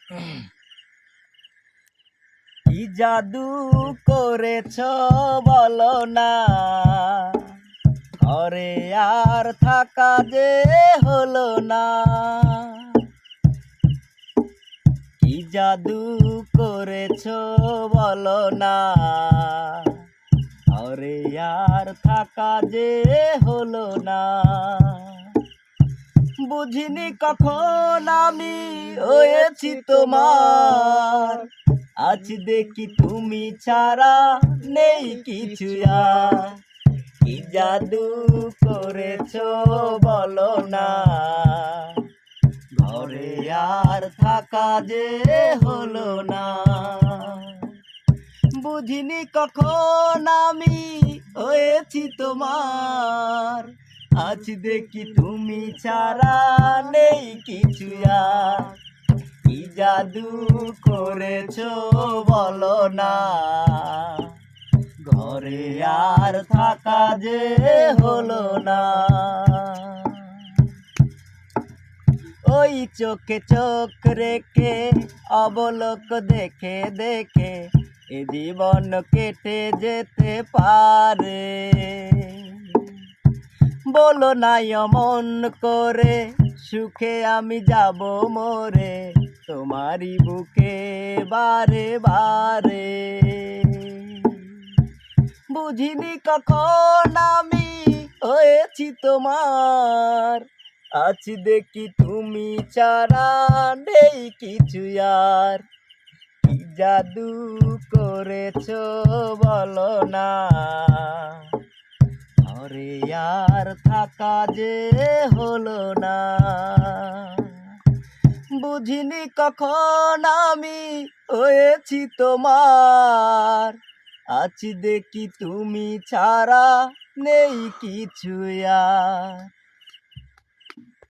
কি জাদু করেছ বলো না, ঘরে আর থাকা যে হলো না। কি জাদু করেছ বলো না, ঘরে আর থাকা যে হলো না। বুঝিনি কখন আমি হয়েছি তোমার, আজ দেখি তুমি ছাড়া নেই কিছু আর। কি জাদু করেছ বলো না, ঘরে আর থাকা যে হলো না। বুঝিনি কখন আমি হয়েছি তোমার, আজ দেখি তুমি ছাড়া নেই কিছু আর। কি জাদু করেছ বলো না, ঘরে আর থাকা যে হলো না। ওই চোখে চোখ রেখে অবলোক দেখে দেখে এ জীবন কেটে যেতে পারে। বলো না অমন করে, সুখে আমি যাব মরে তোমারই বুকে বারে বারে। বুঝিনি কখন আমি হয়েছি তোমার, আজ দেখি তুমি ছাড়া নেই কিছু আর। কি জাদু করেছ বলো না, ঘরে আর থাকা যে হলো না। বুঝিনি কখন আমি হয়েছি তোমার, আজ দেখি তুমি ছাড়া নেই কিছু আর।